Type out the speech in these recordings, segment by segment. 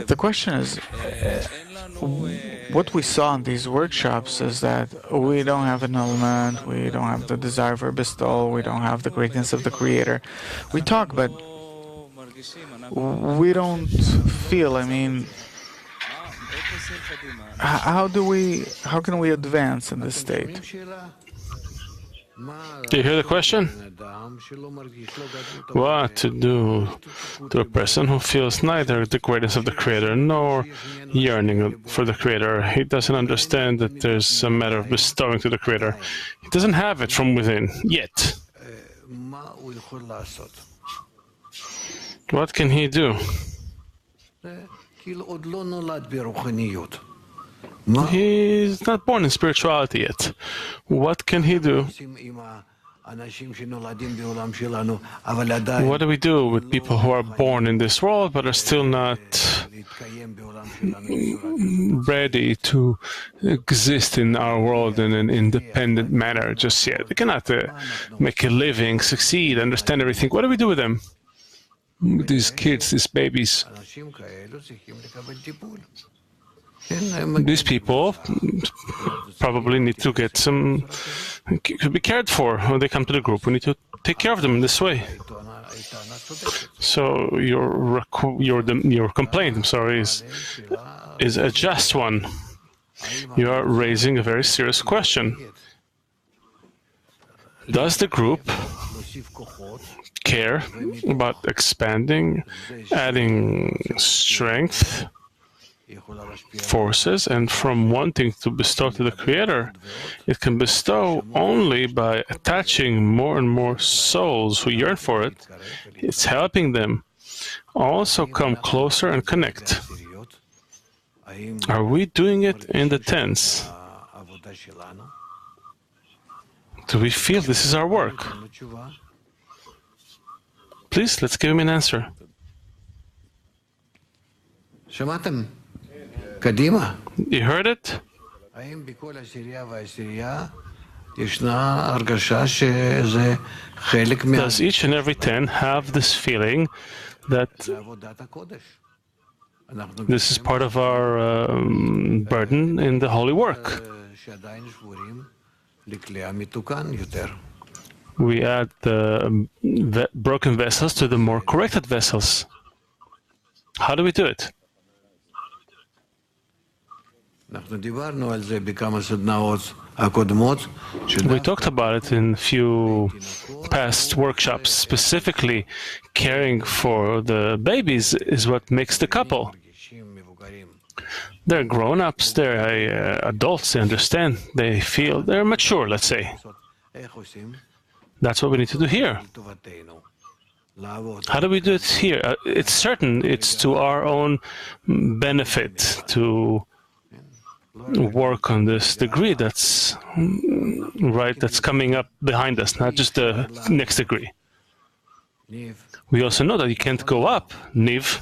The question is, what we saw in these workshops is that we don't have an element, we don't have the desire for bestowal, we don't have the greatness of the Creator. We talk, but we don't feel. I mean, how can we advance in this state? Do you hear the question? What to do to a person who feels neither the greatness of the Creator nor yearning for the Creator? He doesn't understand that there's a matter of bestowing to the Creator. He doesn't have it from within yet. What can he do? He's not born in spirituality yet. What can he do? What do we do with people who are born in this world but are still not ready to exist in our world in an independent manner just yet? They cannot make a living, succeed, understand everything. What do we do with them? With these kids, these babies? These people probably need to get to be cared for when they come to the group. We need to take care of them in this way. So your complaint, I'm sorry, is a just one. You are raising a very serious question. Does the group care about expanding, adding strength, forces, and from wanting to bestow to the Creator, it can bestow only by attaching more and more souls who yearn for it. It's helping them also come closer and connect. Are we doing it in the tense? Do we feel this is our work? Please, let's give him an answer. You heard it? Does each and every 10 have this feeling that this is part of our burden in the holy work? We add the broken vessels to the more corrected vessels. How do we do it? We talked about it in a few past workshops. Specifically, caring for the babies is what makes the couple. They're grown-ups, they're adults, they understand, they feel, they're mature, let's say. That's what we need to do here. How do we do it here? It's certain it's to our own benefit to work on this degree that's right, that's coming up behind us, not just the next degree. We also know that you can't go up, Niv,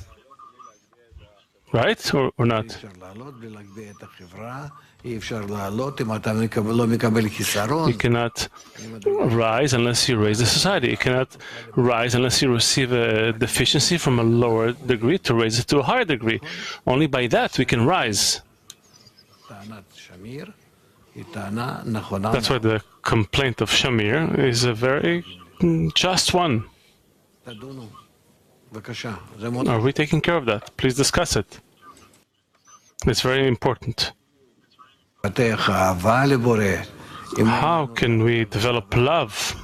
right? Or not? You cannot rise unless you raise the society. You cannot rise unless you receive a deficiency from a lower degree to raise it to a higher degree. Only by that we can rise. That's why the complaint of Shamir is a very just one. Are we taking care of that? Please discuss it. It's very important. How can we develop love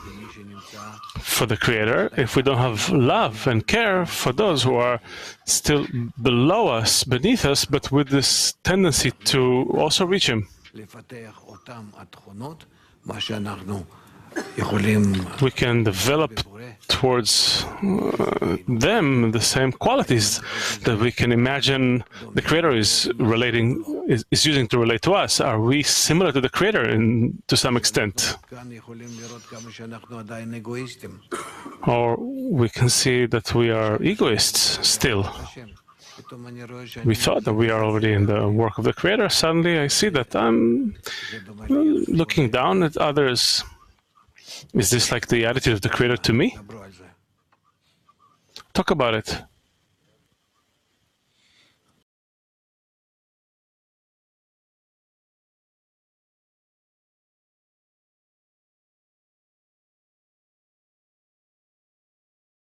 for the Creator if we don't have love and care for those who are still below us, beneath us, but with this tendency to also reach Him? We can develop towards them the same qualities that we can imagine the Creator is using to relate to us. Are we similar to the Creator to some extent? Or we can see that we are egoists still. We thought that we are already in the work of the Creator. Suddenly I see that I'm looking down at others. Is this like the attitude of the Creator to me? Talk about it.